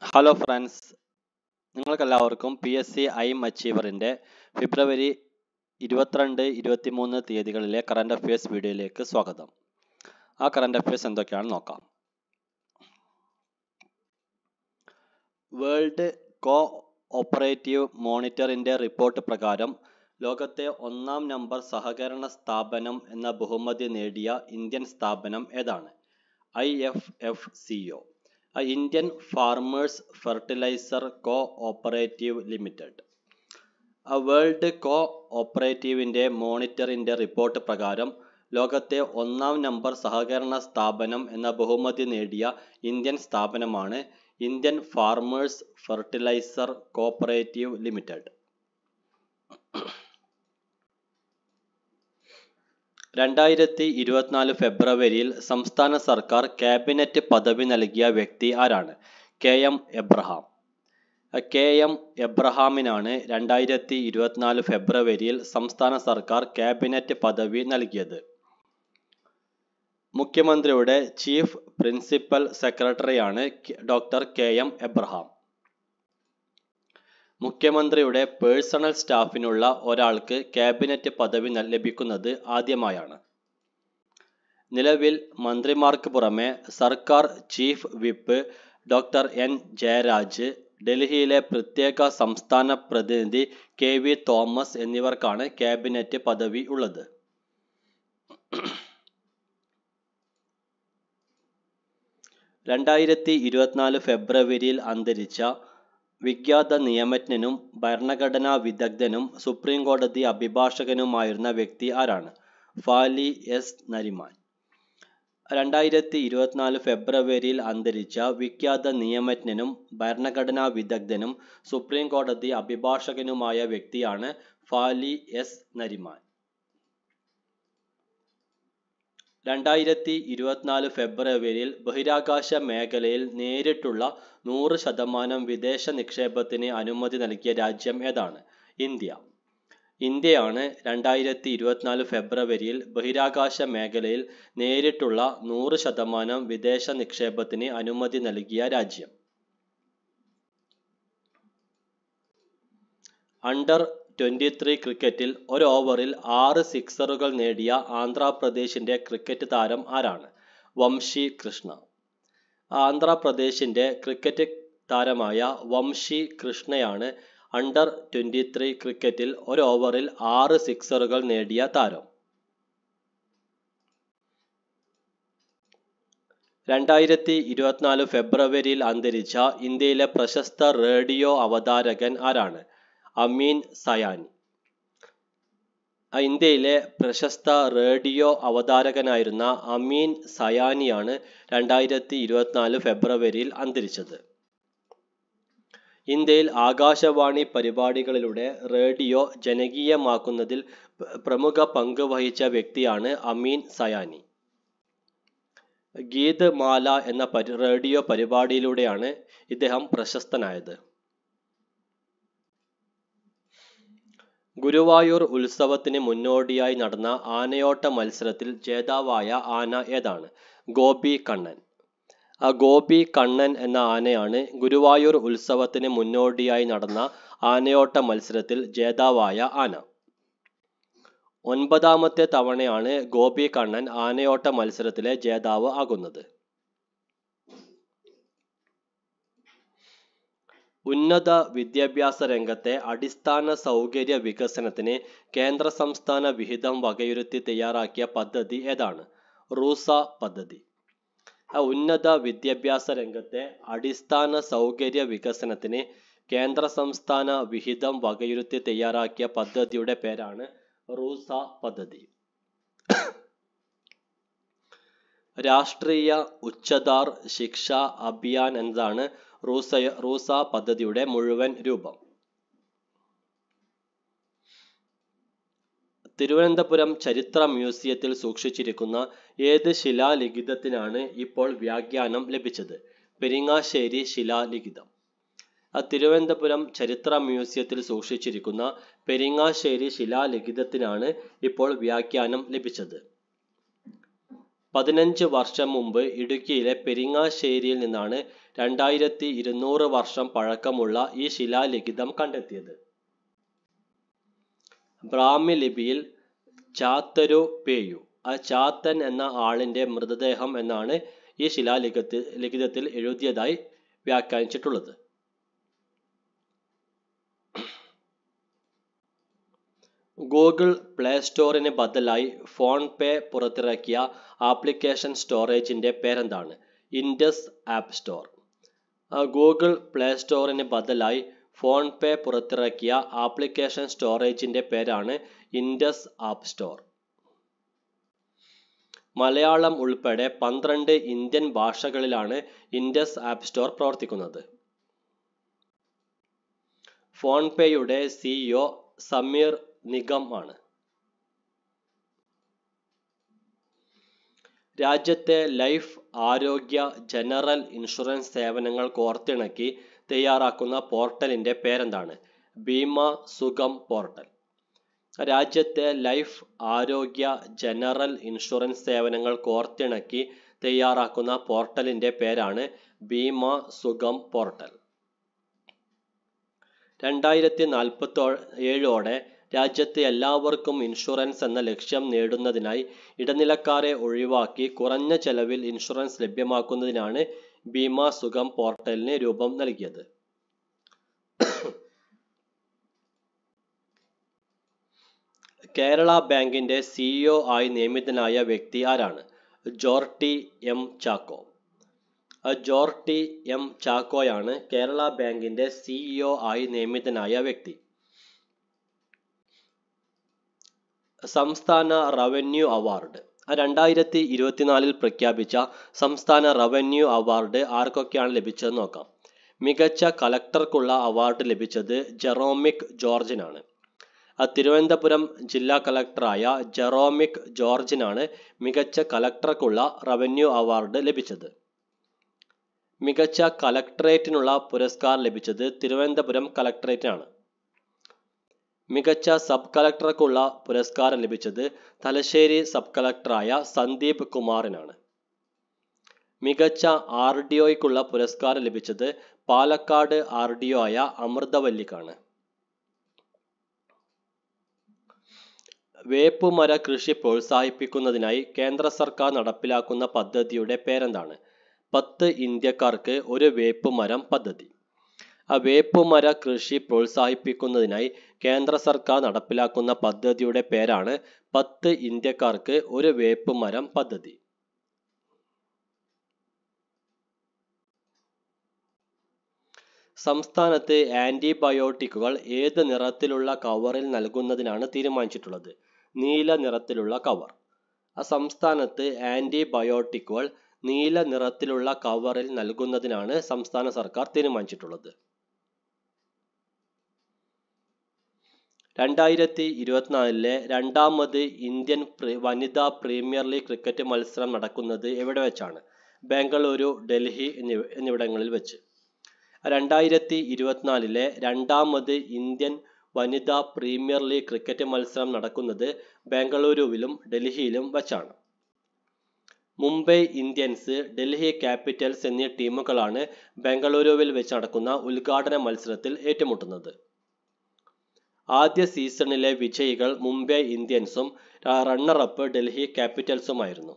Hello friends, നിങ്ങൾക്കെല്ലാവർക്കും PSC ഐം അച്ചീവറിൻ്റെ ഫെബ്രുവരി 22, 23 തീയതികളിലെ current affairs വീഡിയോയിലേക്ക് സ്വാഗതം. ആ കറണ്ട് അഫയേഴ്സ് എന്തൊക്കെയാണെന്ന് നോക്കാം. വേൾഡ് കോ ഓപ്പറേറ്റീവ് മോണിറ്ററിൻ്റെ റിപ്പോർട്ട് പ്രകാരം ലോകത്തെ 1-ാം നമ്പർ സഹകരണ സ്ഥാപനം എന്ന ബഹുമതി നേടിയ ഇന്ത്യൻ സ്ഥാപനം ഏതാണ്? IFFCO, Indian farmers fertiliser cooperative limited. World കോ ഓപ്പറേറ്റീവിൻ്റെ മോണിറ്ററിൻ്റെ റിപ്പോർട്ട് പ്രകാരം ലോകത്തെ 1-ാം നമ്പർ സഹകരണ സ്ഥാപനം എന്ന ബഹുമതി നേടിയ ഇന്ത്യൻ സ്ഥാപനമാണ് Indian farmers fertiliser cooperative limited. 2024 ഫെബ്രുവരിയിൽ സംസ്ഥാന സർക്കാർ ക്യാബിനറ്റ് പദവി നൽകിയ വ്യക്തി ആരാണ്? KM Abraham. KM എബ്രഹാമിനാണ് 2024 ഫെബ്രുവരിയിൽ സംസ്ഥാന സർക്കാർ ക്യാബിനറ്റ് പദവി നൽകിയത്. മുഖ്യമന്ത്രിയുടെ ചീഫ് പ്രിൻസിപ്പൽ സെക്രട്ടറിയാണ് ഡോക്ടർ KM എബ്രഹാം. മുഖ്യമന്ത്രിയുടെ പേഴ്സണൽ സ്റ്റാഫിനുള്ള ഒരാൾക്ക് ക്യാബിനറ്റ് പദവി ലഭിക്കുന്നത് ആദ്യമായാണ്. നിലവിൽ മന്ത്രിമാർക്ക് പുറമെ സർക്കാർ chief whip doctor N Jayaraj, ഡൽഹിയിലെ പ്രത്യേക സംസ്ഥാന പ്രതിനിധി KV തോമസ് എന്നിവർക്കാണ് ക്യാബിനറ്റ് പദവി ഉള്ളത്. ഫെബ്രുവരിയിൽ അന്തരിച്ച വിഖ്യാത നിയമജ്ഞനും ഭരണഘടനാ വിദഗ്ധനും സുപ്രീം കോടതി അഭിഭാഷകനുമായിരുന്ന വ്യക്തി ആരാണ്? ഫാലി എസ് നരിമാൻ. 2024 ഫെബ്രുവരിയിൽ അന്തരിച്ച വിഖ്യാത നിയമജ്ഞനും ഭരണഘടനാ വിദഗ്ധനും സുപ്രീം കോടതി അഭിഭാഷകനുമായ വ്യക്തിയാണ് ഫാലി എസ് നരിമാൻ. 2024 ഫെബ്രുവരിയിൽ ബഹിരാകാശ മേഖലയിൽ നേരിട്ടുള്ള 100% വിദേശ നിക്ഷേപത്തിന് അനുമതി നൽകിയ രാജ്യം ഏതാണ്? ഇന്ത്യ. ഇന്ത്യയാണ് 2024 ഫെബ്രുവരിയിൽ ബഹിരാകാശ മേഖലയിൽ നേരിട്ടുള്ള 100% വിദേശ നിക്ഷേപത്തിന് അനുമതി നൽകിയ രാജ്യം. അണ്ടർ 23 ക്രിക്കറ്റിൽ ഒരു ഓവറിൽ 6 സിക്സറുകൾ നേടിയ ആന്ധ്രാപ്രദേശിന്റെ ക്രിക്കറ്റ് താരം ആരാണ്? വംശി കൃഷ്ണ. ആന്ധ്രാപ്രദേശിന്റെ ക്രിക്കറ്റ് താരമായ വംശി കൃഷ്ണയാണ് അണ്ടർ 23 ക്രിക്കറ്റിൽ ഒരു ഓവറിൽ 6 സിക്സറുകൾ നേടിയ താരം. 2024 ഫെബ്രുവരിയിൽ അന്തരിച്ച ഇന്ത്യയിലെ പ്രശസ്ത റേഡിയോ അവതാരകൻ ആരാണ്? അമീൻ സയാനി. ഇന്ത്യയിലെ പ്രശസ്ത റേഡിയോ അവതാരകനായിരുന്ന അമീൻ സയാനിയാണ് 2024 ഫെബ്രുവരിയിൽ അന്തരിച്ചത്. ഇന്ത്യയിൽ ആകാശവാണി പരിപാടികളിലൂടെ റേഡിയോ ജനകീയമാക്കുന്നതിൽ പ്രമുഖ പങ്ക് വഹിച്ച വ്യക്തിയാണ് അമീൻ സയാനി. ഗീത് മാല എന്ന റേഡിയോ പരിപാടിയിലൂടെയാണ് ഇദ്ദേഹം പ്രശസ്തനായത്. ഗുരുവായൂർ ഉത്സവത്തിന് മുന്നോടിയായി നടന്ന ആനയോട്ട മത്സരത്തിൽ ജേതാവായ ആന ഏതാണ്? ഗോപി കണ്ണൻ. ഗോപി കണ്ണൻ എന്ന ആനയാണ് ഗുരുവായൂർ ഉത്സവത്തിന് മുന്നോടിയായി നടന്ന ആനയോട്ട മത്സരത്തിൽ ജേതാവായ ആന. 9ാമത്തെ തവണയാണ് ഗോപി കണ്ണൻ ആനയോട്ട മത്സരത്തിലെ ജേതാവ് ആകുന്നത്. ഉന്നത വിദ്യാഭ്യാസ രംഗത്തെ അടിസ്ഥാന സൗകര്യ വികസനത്തിന് കേന്ദ്ര സംസ്ഥാന വിഹിതം വകയിരുത്തി തയ്യാറാക്കിയ പദ്ധതി ഏതാണ്? റൂസ പദ്ധതി. ഉന്നത വിദ്യാഭ്യാസ രംഗത്തെ അടിസ്ഥാന സൗകര്യ വികസനത്തിന് കേന്ദ്ര സംസ്ഥാന വിഹിതം വകയിരുത്തി തയ്യാറാക്കിയ പദ്ധതിയുടെ പേരാണ് റൂസ പദ്ധതി. രാഷ്ട്രീയ ഉച്ചതാർ ശിക്ഷ അഭിയാൻ എന്നതാണ് റൂസ പദ്ധതിയുടെ മുഴുവൻ രൂപം. തിരുവനന്തപുരം ചരിത്ര മ്യൂസിയത്തിൽ സൂക്ഷിച്ചിരിക്കുന്ന ഏത് ശിലാലിഖിതത്തിനാണ് ഇപ്പോൾ വ്യാഖ്യാനം ലഭിച്ചത്? പെരിങ്ങാശ്ശേരി ശിലാലിഖിതം. തിരുവനന്തപുരം ചരിത്ര മ്യൂസിയത്തിൽ സൂക്ഷിച്ചിരിക്കുന്ന പെരിങ്ങാശ്ശേരി ശിലാലിഖിതത്തിനാണ് ഇപ്പോൾ വ്യാഖ്യാനം ലഭിച്ചത്. 15 വർഷം മുമ്പ് ഇടുക്കിയിലെ പെരിങ്ങാശ്ശേരിയിൽ നിന്നാണ് 2200 വർഷം പഴക്കമുള്ള ഈ ശിലാലിഖിതം കണ്ടെത്തിയത്. ബ്രാഹ്മി ലിപിയിൽ ചാത്തരു പേയു, ചാത്തൻ എന്ന ആളിന്റെ മൃതദേഹം എന്നാണ് ഈ ശിലാലിഖിതത്തിൽ എഴുതിയതായി വ്യാഖ്യാനിച്ചിട്ടുള്ളത്. ഗൂഗിൾ പ്ലേ സ്റ്റോറിന് ബദലായി ഫോൺ പേ പുറത്തിറക്കിയ ആപ്ലിക്കേഷൻ സ്റ്റോറേജിന്റെ പേരെന്താണ്? Indus app store. Google play സ്റ്റോറിന് ബദലായി ഫോൺ പേ പുറത്തിറക്കിയ ആപ്ലിക്കേഷൻ സ്റ്റോറേജിന്റെ പേരാണ് ഇൻഡസ് ആപ്പ് സ്റ്റോർ. മലയാളം ഉൾപ്പെടെ 12 ഇന്ത്യൻ ഭാഷകളിലാണ് ഇൻഡസ് ആപ്പ് സ്റ്റോർ പ്രവർത്തിക്കുന്നത്. ഫോൺ പേയുടെ CEO സമീർ നിഗം ആണ്. രാജ്യത്തെ ലൈഫ്, ആരോഗ്യ, ജനറൽ ഇൻഷുറൻസ് സേവനങ്ങൾ കോർത്തിണക്കി തയ്യാറാക്കുന്ന പോർട്ടലിന്റെ പേരെന്താണ്? ബീമ സുഗം പോർട്ടൽ. രാജ്യത്തെ ലൈഫ്, ആരോഗ്യ, ജനറൽ ഇൻഷുറൻസ് സേവനങ്ങൾ കോർത്തിണക്കി തയ്യാറാക്കുന്ന പോർട്ടലിന്റെ പേരാണ് ബീമ സുഗം പോർട്ടൽ. 2047ഓടെ രാജ്യത്ത് എല്ലാവർക്കും ഇൻഷുറൻസ് എന്ന ലക്ഷ്യം നേടുന്നതിനായി ഇടനിലക്കാരെ ഒഴിവാക്കി കുറഞ്ഞ ചെലവിൽ ഇൻഷുറൻസ് ലഭ്യമാക്കുന്നതിനാണ് ബീമ സുഗം പോർട്ടലിന് രൂപം നൽകിയത്. കേരള ബാങ്കിന്റെ CEO ആയി നിയമിതനായ വ്യക്തി ആരാണ്? ജോർട്ടി എം ചാക്കോ. ജോർട്ടി എം ചാക്കോയാണ് കേരള ബാങ്കിന്റെ CEO ആയി നിയമിതനായ വ്യക്തി. സംസ്ഥാന റവന്യൂ അവാർഡ്. 2024 പ്രഖ്യാപിച്ച സംസ്ഥാന റവന്യൂ അവാർഡ് ആർക്കൊക്കെയാണ് ലഭിച്ചതെന്ന് നോക്കാം. മികച്ച കളക്ടർക്കുള്ള അവാർഡ് ലഭിച്ചത് ജെറോമിക് ജോർജിനാണ്. തിരുവനന്തപുരം ജില്ലാ കളക്ടറായ ജെറോമിക് ജോർജിനാണ് മികച്ച കളക്ടർക്കുള്ള റവന്യൂ അവാർഡ് ലഭിച്ചത്. മികച്ച കളക്ടറേറ്റിനുള്ള പുരസ്കാരം ലഭിച്ചത് തിരുവനന്തപുരം കളക്ടറേറ്റിനാണ്. മികച്ച സബ് കളക്ടർക്കുള്ള പുരസ്കാരം ലഭിച്ചത് തലശ്ശേരി സബ് കളക്ടറായ സന്ദീപ് കുമാറിനാണ്. മികച്ച RDOയ്ക്കുള്ള പുരസ്കാരം ലഭിച്ചത് പാലക്കാട് RDO ആയ അമൃതവല്ലിക്കാണ്. വേപ്പുമര കൃഷി പ്രോത്സാഹിപ്പിക്കുന്നതിനായി കേന്ദ്ര സർക്കാർ നടപ്പിലാക്കുന്ന പദ്ധതിയുടെ പേരെന്താണ്? 10 ഇന്ത്യക്കാർക്ക് ഒരു വേപ്പുമരം പദ്ധതി. വേപ്പുമര കൃഷി പ്രോത്സാഹിപ്പിക്കുന്നതിനായി കേന്ദ്ര സർക്കാർ നടപ്പിലാക്കുന്ന പദ്ധതിയുടെ പേരാണ് 10 ഇന്ത്യക്കാർക്ക് ഒരു വേപ്പുമരം പദ്ധതി. സംസ്ഥാനത്ത് ആന്റിബയോട്ടിക്കുകൾ ഏത് നിറത്തിലുള്ള കവറിൽ നൽകുന്നതിനാണ് തീരുമാനിച്ചിട്ടുള്ളത്? നീല നിറത്തിലുള്ള കവർ. സംസ്ഥാനത്ത് ആന്റിബയോട്ടിക്കുകൾ നീല നിറത്തിലുള്ള കവറിൽ നൽകുന്നതിനാണ് സംസ്ഥാന സർക്കാർ തീരുമാനിച്ചിട്ടുള്ളത്. 2024 രണ്ടാമത് ഇന്ത്യൻ വനിതാ പ്രീമിയർ ലീഗ് ക്രിക്കറ്റ് മത്സരം നടക്കുന്നത് എവിടെ വെച്ചാണ്? ബംഗളൂരു, ഡൽഹി എന്നിവിടങ്ങളിൽ വെച്ച്. 2024 രണ്ടാമത് ഇന്ത്യൻ വനിതാ പ്രീമിയർ ലീഗ് ക്രിക്കറ്റ് മത്സരം നടക്കുന്നത് ബംഗളൂരുവിലും ഡൽഹിയിലും വച്ചാണ്. മുംബൈ ഇന്ത്യൻസ്, ഡൽഹി ക്യാപിറ്റൽസ് എന്നീ ടീമുകളാണ് ബംഗളൂരുവിൽ വെച്ച് നടക്കുന്ന ഉദ്ഘാടന മത്സരത്തിൽ ഏറ്റുമുട്ടുന്നത്. ആദ്യ സീസണിലെ വിജയികൾ മുംബൈ ഇന്ത്യൻസും റണ്ണറപ്പ് ഡൽഹി ക്യാപിറ്റൽസുമായിരുന്നു.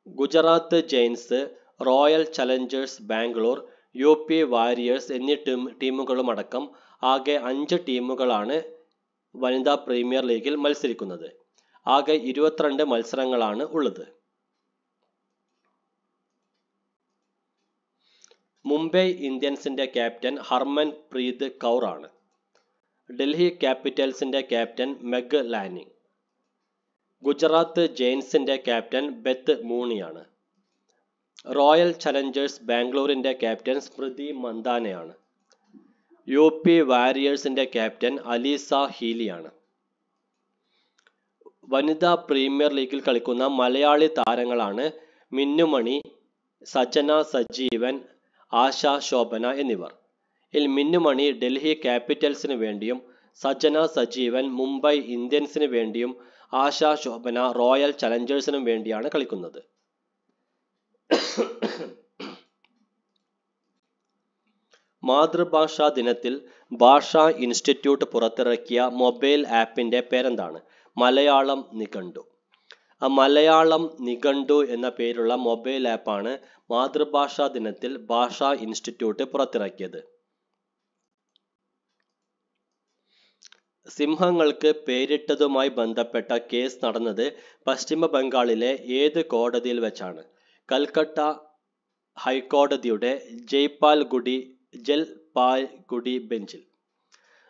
Gujarat giants, royal challengers Bangalore, UP warriors എന്നീ ടീമുകളുമടക്കം ആകെ 5 ടീമുകളാണ് വനിതാ പ്രീമിയർ ലീഗിൽ മത്സരിക്കുന്നത്. ആകെ 22 മത്സരങ്ങളാണ് ഉള്ളത്. മുംബൈ ഇന്ത്യൻസിന്റെ ക്യാപ്റ്റൻ ഹർമൻ പ്രീത് കൗർ ആണ്. ഡൽഹി ക്യാപിറ്റൽസിന്റെ ക്യാപ്റ്റൻ മെഗ് ലാനിങ്. ഗുജറാത്ത് ജയൻസിന്റെ ക്യാപ്റ്റൻ ബെത്ത് മൂണിയാണ്. റോയൽ ചലഞ്ചേഴ്സ് ബാംഗ്ലൂരിന്റെ ക്യാപ്റ്റൻ സ്മൃതി മന്ദാനയാണ്. UP വാരിയേഴ്സിന്റെ ക്യാപ്റ്റൻ അലീസ ഹീലിയാണ്. വനിതാ പ്രീമിയർ ലീഗിൽ കളിക്കുന്ന മലയാളി താരങ്ങളാണ് മിന്നുമണി, സജന സജീവൻ, ആശ ശോഭന എന്നിവർ. ഇതിൽ മിന്നുമണി ഡൽഹി ക്യാപിറ്റൽസിന് വേണ്ടിയും സജന സജീവൻ മുംബൈ ഇന്ത്യൻസിന് വേണ്ടിയും ആശ ശോഭന റോയൽ ചലഞ്ചേഴ്സിനും വേണ്ടിയാണ് കളിക്കുന്നത്. മാതൃഭാഷാ ദിനത്തിൽ ഭാഷാ ഇൻസ്റ്റിറ്റ്യൂട്ട് പുറത്തിറക്കിയ മൊബൈൽ ആപ്പിന്റെ പേരെന്താണ്? മലയാളം നിഘണ്ടു. മലയാളം നിഘണ്ടു എന്ന പേരുള്ള മൊബൈൽ ആപ്പാണ് മാതൃഭാഷാ ദിനത്തിൽ ഭാഷാ ഇൻസ്റ്റിറ്റ്യൂട്ട് പുറത്തിറക്കിയത്. സിംഹങ്ങൾക്ക് പേരിട്ടതുമായി ബന്ധപ്പെട്ട കേസ് നടന്നത് പശ്ചിമ ബംഗാളിലെ ഏത് കോടതിയിൽ വെച്ചാണ്? കൽക്കട്ട ഹൈക്കോടതിയുടെ ജൽപായ്ഗുഡി ബെഞ്ചിൽ.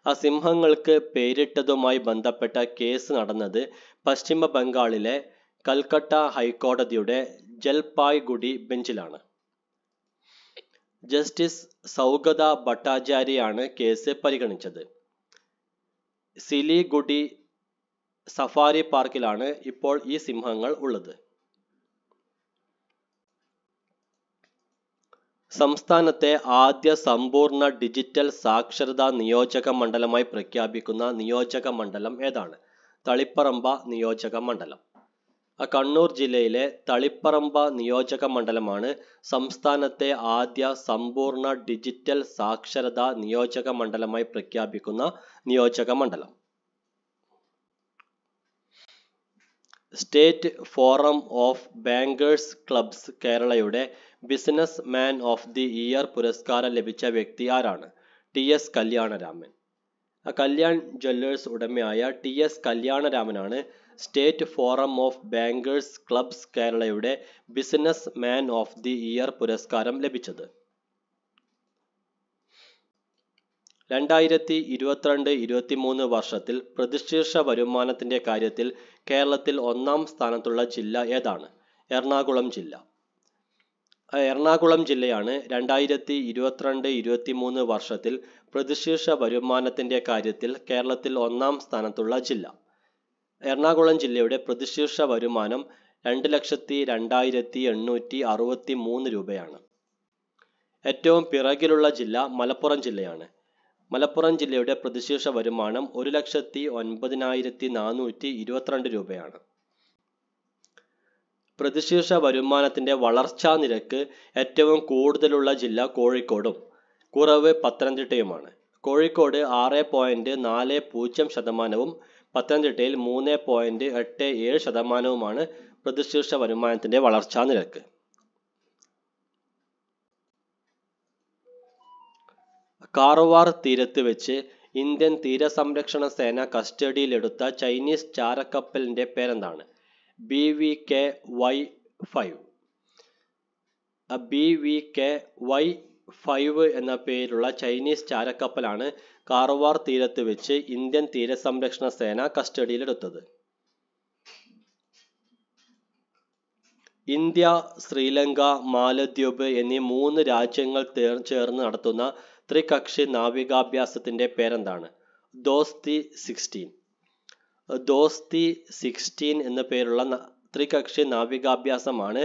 സിംഹങ്ങൾക്ക് പേരിട്ടതുമായി ബന്ധപ്പെട്ട കേസ് നടന്നത് പശ്ചിമ ബംഗാളിലെ കൽക്കട്ട ഹൈക്കോടതിയുടെ ജൽപായ്ഗുഡി ബെഞ്ചിലാണ്. ജസ്റ്റിസ് സൗഗത ഭട്ടാചാര്യയാണ് കേസ് പരിഗണിച്ചത്. സിലിഗുഡി സഫാരി പാർക്കിലാണ് ഇപ്പോൾ ഈ സിംഹങ്ങൾ ഉള്ളത്. സംസ്ഥാനത്തെ ആദ്യ സമ്പൂർണ്ണ ഡിജിറ്റൽ സാക്ഷരതാ നിയോജക മണ്ഡലമായി പ്രഖ്യാപിക്കുന്ന നിയോജക മണ്ഡലം ഏതാണ്? തളിപ്പറമ്പ നിയോജക മണ്ഡലം. കണ്ണൂർ ജില്ലയിലെ തളിപ്പറമ്പ നിയോജക മണ്ഡലമാണ് സംസ്ഥാനത്തെ ആദ്യ സമ്പൂർണ്ണ ഡിജിറ്റൽ സാക്ഷരതാ നിയോജക മണ്ഡലമായി പ്രഖ്യാപിക്കുന്ന നിയോജക മണ്ഡലം. State forum of bankers clubs കേരളയുടെ businessman of the year പുരസ്കാരം ലഭിച്ച വ്യക്തി ആരാണ്? ടി.എസ്. കല്യാണരാമൻ. കല്യാൺ ജ്വല്ലേഴ്സ് ഉടമയായ ടി.എസ്. കല്യാണരാമനാണ് state forum of bankers clubs കേരളയുടെ businessman of the year പുരസ്കാരം ലഭിച്ചത്. 2022-23 വർഷത്തിൽ പ്രതിശീർഷ വരുമാനത്തിന്റെ കാര്യത്തിൽ കേരളത്തിൽ ഒന്നാം സ്ഥാനത്തുള്ള ജില്ല ഏതാണ്? എറണാകുളം ജില്ല. എറണാകുളം ജില്ലയാണ് 2022-23 വർഷത്തിൽ പ്രതിശീർഷ വരുമാനത്തിന്റെ കാര്യത്തിൽ കേരളത്തിൽ ഒന്നാം സ്ഥാനത്തുള്ള ജില്ല. എറണാകുളം ജില്ലയുടെ പ്രതിശീർഷ വരുമാനം 2,02,863 രൂപയാണ്. ഏറ്റവും പിറകിലുള്ള ജില്ല മലപ്പുറം ജില്ലയാണ്. മലപ്പുറം ജില്ലയുടെ പ്രതിശീർഷ വരുമാനം 1,09,422 രൂപയാണ്. പ്രതിശീർഷ വരുമാനത്തിന്റെ വളർച്ചാ നിരക്ക് ഏറ്റവും കൂടുതലുള്ള ജില്ല കോഴിക്കോടും കുറവ് പത്തനംതിട്ടയുമാണ്. കോഴിക്കോട് 6.40% പത്തനംതിട്ടയിൽ 3.87% പ്രതിശീർഷ വരുമാനത്തിന്റെ വളർച്ചാ നിരക്ക്. കാർവാർ തീരത്ത് വെച്ച് ഇന്ത്യൻ തീരസംരക്ഷണ സേന കസ്റ്റഡിയിലെടുത്ത ചൈനീസ് ചാരക്കപ്പലിന്റെ പേരെന്താണ്? BVK-Y5. BVK-Y5 എന്ന പേരുള്ള ചൈനീസ് ചാരക്കപ്പലാണ് കാർവാർ തീരത്ത് വെച്ച് ഇന്ത്യൻ തീരസംരക്ഷണ സേന കസ്റ്റഡിയിലെടുത്തത്. ഇന്ത്യ, ശ്രീലങ്ക, മാലദ്വീപ് എന്നീ 3 രാജ്യങ്ങൾ ചേർന്ന് നടത്തുന്ന ത്രികക്ഷി നാവികാഭ്യാസത്തിന്റെ പേരെന്താണ്? ദോസ്തി 16. ദോസ്തി 16 എന്ന പേരുള്ള ത്രികക്ഷി നാവികാഭ്യാസമാണ്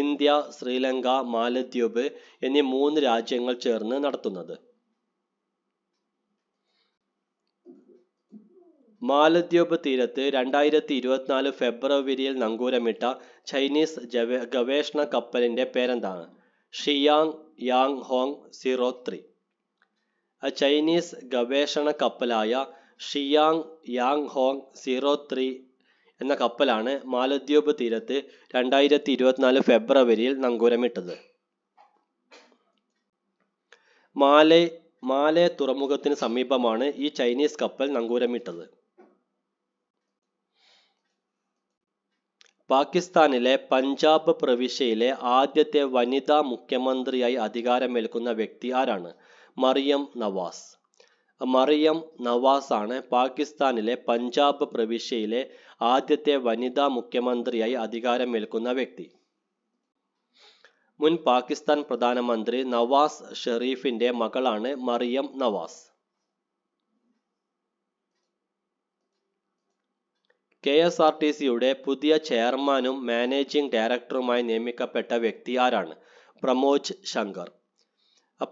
ഇന്ത്യ, ശ്രീലങ്ക, മാലദ്വീപ് എന്നീ 3 രാജ്യങ്ങൾ ചേർന്ന് നടത്തുന്നത്. മാലദ്വീപ് തീരത്ത് 2024 ഫെബ്രുവരിയിൽ നങ്കൂരമിട്ട ചൈനീസ് ഗവേഷണ കപ്പലിന്റെ പേരെന്താണ്? Xiang Yang Hong 03. ചൈനീസ് ഗവേഷണ കപ്പലായ ഷിയാങ് യാങ് ഹോങ് 03 എന്ന കപ്പലാണ് മാലദ്വീപ് തീരത്ത് 2024 ഫെബ്രുവരിയിൽ നങ്കൂരമിട്ടത്. മാലെ തുറമുഖത്തിന് സമീപമാണ് ഈ ചൈനീസ് കപ്പൽ നങ്കൂരമിട്ടത്. പാകിസ്ഥാനിലെ പഞ്ചാബ് പ്രവിശ്യയിലെ ആദ്യത്തെ വനിതാ മുഖ്യമന്ത്രിയായി അധികാരമേൽക്കുന്ന വ്യക്തി ആരാണ്? മറിയം നവാസ്. മറിയം നവാസ് ആണ് പാകിസ്ഥാനിലെ പഞ്ചാബ് പ്രവിശ്യയിലെ ആദ്യത്തെ വനിതാ മുഖ്യമന്ത്രിയായി അധികാരമേൽക്കുന്ന വ്യക്തി. മുൻ പാകിസ്ഥാൻ പ്രധാനമന്ത്രി നവാസ് ഷെരീഫിന്റെ മകളാണ് മറിയം നവാസ്. KSRTCയുടെ പുതിയ ചെയർമാനും മാനേജിംഗ് ഡയറക്ടറുമായി നിയമിക്കപ്പെട്ട വ്യക്തി ആരാണ്? പ്രമോജ് ശങ്കർ.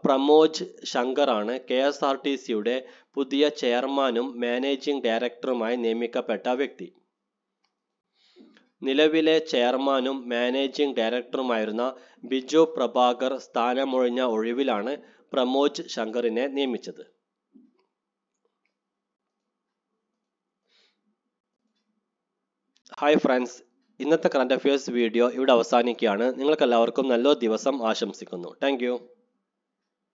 പ്രമോജ് ശങ്കർ ആണ് KSRTCയുടെ പുതിയ ചെയർമാനും മാനേജിംഗ് ഡയറക്ടറുമായി നിയമിക്കപ്പെട്ട വ്യക്തി. നിലവിലെ ചെയർമാനും മാനേജിംഗ് ഡയറക്ടറുമായിരുന്ന ബിജു പ്രഭാകർ സ്ഥാനമൊഴിഞ്ഞ ഒഴിവിലാണ് പ്രമോജ് ശങ്കറിനെ നിയമിച്ചത്? ഹായ് ഫ്രണ്ട്സ്, ഇന്നത്തെ കറണ്ട് അഫയേഴ്സ് വീഡിയോ ഇവിടെ അവസാനിക്കുകയാണ്. നിങ്ങൾക്കെല്ലാവർക്കും നല്ലൊരു ദിവസം ആശംസിക്കുന്നു. താങ്ക്